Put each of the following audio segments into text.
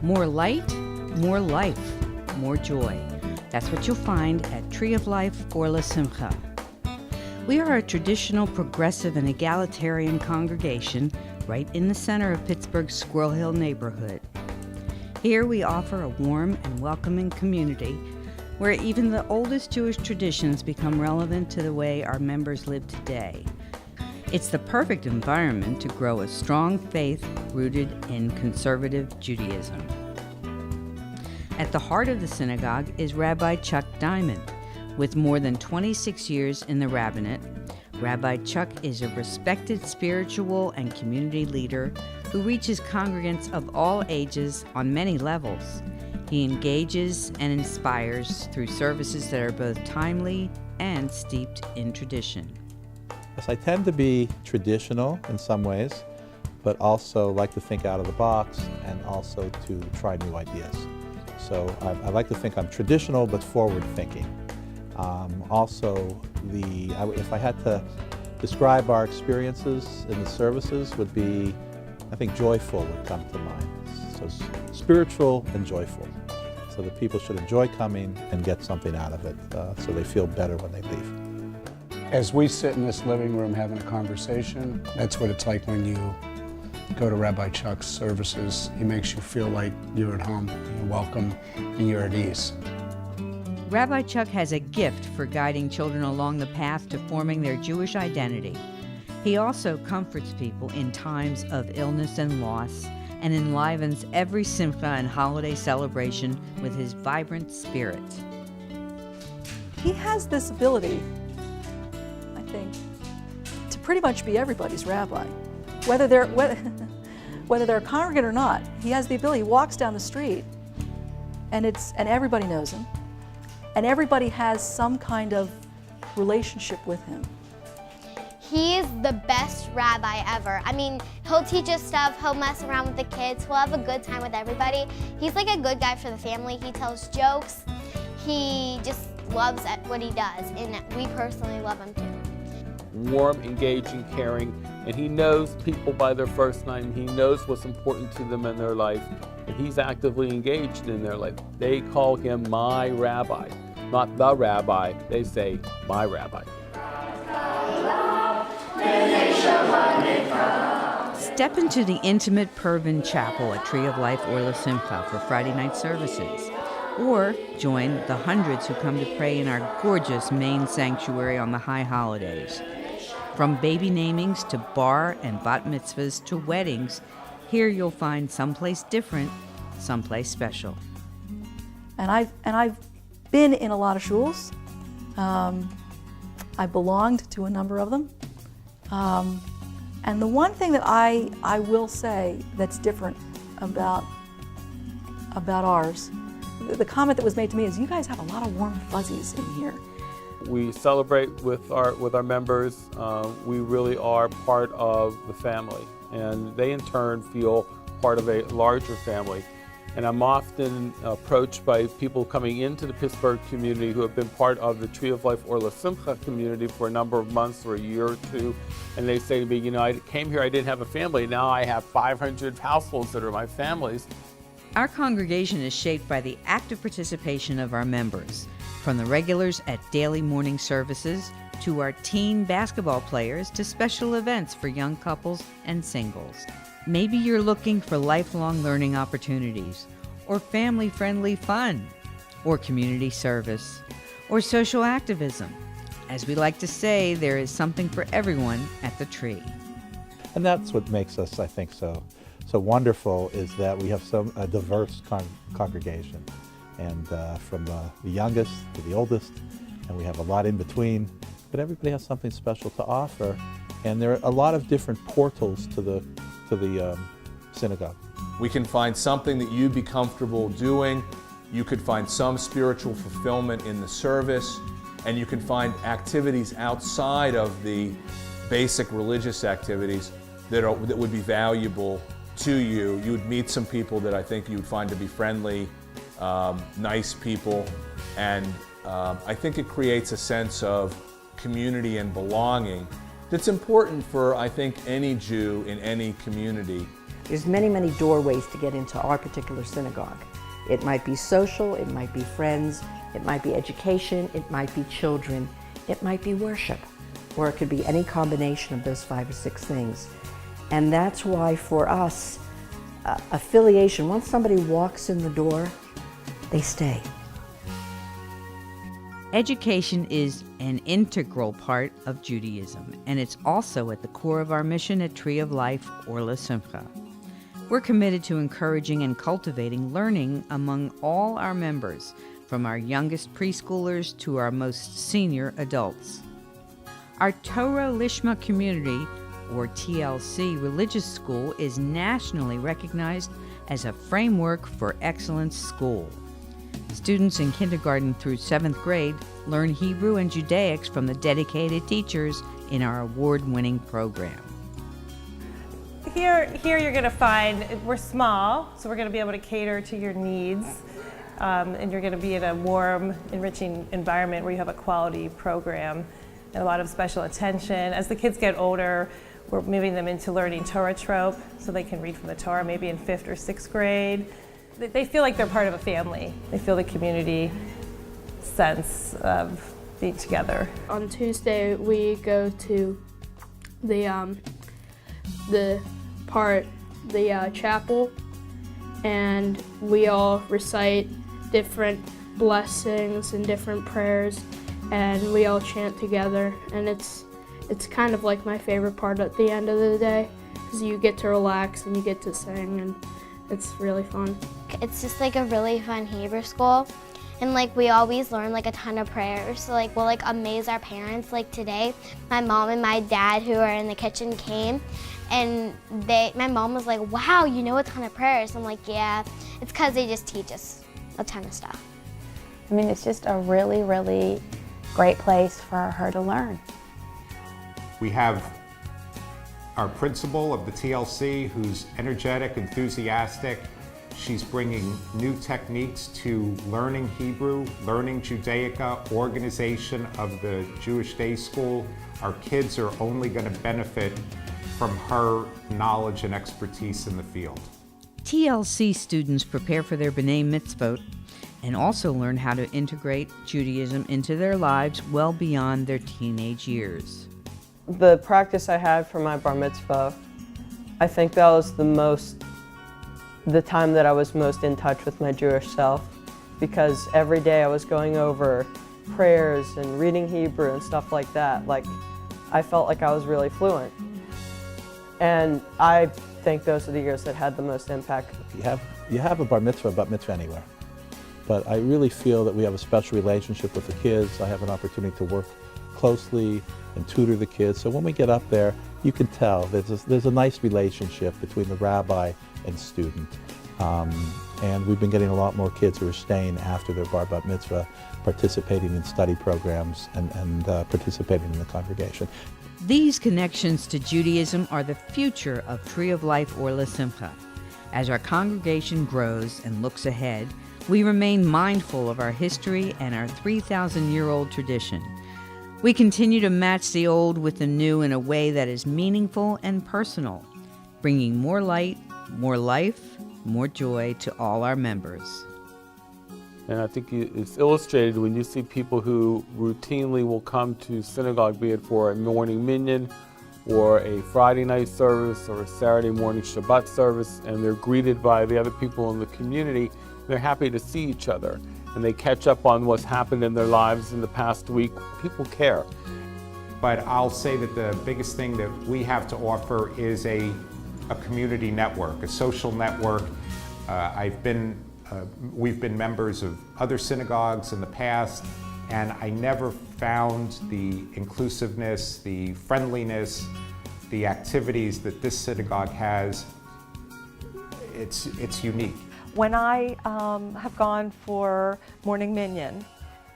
More light, more life, more joy. That's what you'll find at Tree of Life Or La Simcha. We are a traditional, progressive, and egalitarian congregation right in the center of Pittsburgh's Squirrel Hill neighborhood. Here we offer a warm and welcoming community where even the oldest Jewish traditions become relevant to the way our members live today. It's the perfect environment to grow a strong faith rooted in conservative Judaism. At the heart of the synagogue is Rabbi Chuck Diamond. With more than 26 years in the rabbinate, Rabbi Chuck is a respected spiritual and community leader who reaches congregants of all ages on many levels. He engages and inspires through services that are both timely and steeped in tradition. Yes, I tend to be traditional in some ways, but also like to think out of the box and also to try new ideas. So I like to think I'm traditional but forward-thinking. If I had to describe our experiences in the services would be, I think joyful would come to mind. So spiritual and joyful. So that people should enjoy coming and get something out of it so they feel better when they leave. As we sit in this living room having a conversation, that's what it's like when you go to Rabbi Chuck's services. He makes you feel like you're at home, you're welcome, and you're at ease. Rabbi Chuck has a gift for guiding children along the path to forming their Jewish identity. He also comforts people in times of illness and loss and enlivens every simcha and holiday celebration with his vibrant spirit. He has this ability, I think, to pretty much be everybody's rabbi. Whether they're a congregant or not, he has the ability. He walks down the street and everybody knows him. And everybody has some kind of relationship with him. He is the best rabbi ever. I mean, he'll teach us stuff, he'll mess around with the kids, he'll have a good time with everybody. He's like a good guy for the family. He tells jokes. He just loves what he does, and we personally love him too. Warm, engaging, caring, and he knows people by their first name. He knows what's important to them in their life, and he's actively engaged in their life. They call him my rabbi, not the rabbi. They say my rabbi. Step into the intimate Pervin Chapel at Tree of Life Or La Simcha for Friday night services, or join the hundreds who come to pray in our gorgeous main sanctuary on the high holidays. From baby namings to bar and bat mitzvahs to weddings, here you'll find someplace different, someplace special. And I've been in a lot of shuls. I belonged to a number of them. And the one thing that I will say that's different about ours, the comment that was made to me is, you guys have a lot of warm fuzzies in here. We celebrate with our members. We really are part of the family, and they in turn feel part of a larger family. And I'm often approached by people coming into the Pittsburgh community who have been part of the Tree of Life Or La Simcha community for a number of months or a year or two. And they say to me, you know, I came here, I didn't have a family. Now I have 500 households that are my families. Our congregation is shaped by the active participation of our members, from the regulars at daily morning services to our teen basketball players to special events for young couples and singles. Maybe you're looking for lifelong learning opportunities, or family-friendly fun, or community service, or social activism. As we like to say, there is something for everyone at the Tree. And that's what makes us, I think, so wonderful, is that we have a diverse congregation. And from the youngest to the oldest, and we have a lot in between, but everybody has something special to offer. And there are a lot of different portals to the synagogue. We can find something that you'd be comfortable doing. You could find some spiritual fulfillment in the service, and you can find activities outside of the basic religious activities that would be valuable to you. You would meet some people that I think you would find to be friendly, nice people, and I think it creates a sense of community and belonging that's important for, I think, any Jew in any community. There's many, many doorways to get into our particular synagogue. It might be social, it might be friends, it might be education, it might be children, it might be worship, or it could be any combination of those 5 or 6 things. And that's why for us, affiliation, once somebody walks in the door, they stay. Education is an integral part of Judaism, and it's also at the core of our mission at Tree of Life, Or LaSimcha. We're committed to encouraging and cultivating learning among all our members, from our youngest preschoolers to our most senior adults. Our Torah Lishma community, or TLC religious school, is nationally recognized as a framework for excellence school. Students in kindergarten through 7th grade learn Hebrew and Judaics from the dedicated teachers in our award-winning program. Here you're going to find, we're small, so we're going to be able to cater to your needs. And you're going to be in a warm, enriching environment where you have a quality program and a lot of special attention. As the kids get older, we're moving them into learning Torah trope so they can read from the Torah maybe in 5th or 6th grade. They feel like they're part of a family. They feel the community sense of being together. On Tuesday, we go to the chapel, and we all recite different blessings and different prayers, and we all chant together, and it's kind of like my favorite part at the end of the day, because you get to relax and you get to sing, and it's really fun. It's just like a really fun Hebrew school, and like we always learn like a ton of prayers, so like we'll like amaze our parents. Like today, my mom and my dad, who are in the kitchen, came, and my mom was like, wow, you know a ton of prayers. I'm like, yeah, it's because they just teach us a ton of stuff. I mean, it's just a really, really great place for her to learn. We have our principal of the TLC who's energetic, enthusiastic. She's bringing new techniques to learning Hebrew, learning Judaica, organization of the Jewish Day School. Our kids are only going to benefit from her knowledge and expertise in the field. TLC students prepare for their B'nai Mitzvot and also learn how to integrate Judaism into their lives well beyond their teenage years. The practice I had for my bar mitzvah, I think that was the time that I was most in touch with my Jewish self, because every day I was going over prayers and reading Hebrew and stuff like that. Like, I felt like I was really fluent. And I think those are the years that had the most impact. You have a bar mitzvah anywhere. But I really feel that we have a special relationship with the kids. I have an opportunity to work closely and tutor the kids. So when we get up there, you can tell there's a nice relationship between the rabbi and student. And we've been getting a lot more kids who are staying after their bar mitzvah, participating in study programs and participating in the congregation. These connections to Judaism are the future of Tree of Life, Or LaSimcha. As our congregation grows and looks ahead, we remain mindful of our history and our 3,000-year-old tradition. We continue to match the old with the new in a way that is meaningful and personal, bringing more light, more life, more joy to all our members. And I think it's illustrated when you see people who routinely will come to synagogue, be it for a morning minyan or a Friday night service or a Saturday morning Shabbat service, and they're greeted by the other people in the community. They're happy to see each other, and they catch up on what's happened in their lives in the past week. People care. But I'll say that the biggest thing that we have to offer is a community network, a social network. We've been members of other synagogues in the past, and I never found the inclusiveness, the friendliness, the activities that this synagogue has. It's unique. When I have gone for morning minyan,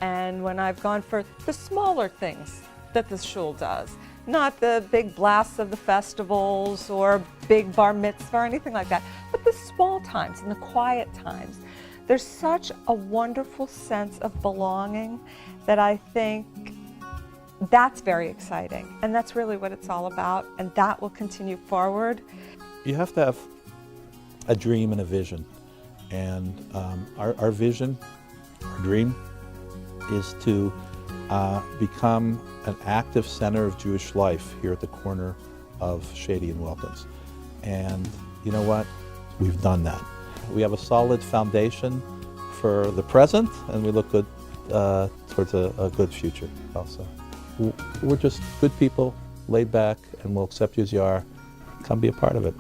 and when I've gone for the smaller things that the shul does, not the big blasts of the festivals or big bar mitzvah or anything like that, but the small times and the quiet times, there's such a wonderful sense of belonging that I think that's very exciting. And that's really what it's all about, and that will continue forward. You have to have a dream and a vision. And our vision, our dream, is to become an active center of Jewish life here at the corner of Shady and Wilkins. And you know what? We've done that. We have a solid foundation for the present, and we look good towards a good future also. We're just good people, laid back, and we'll accept you as you are. Come be a part of it.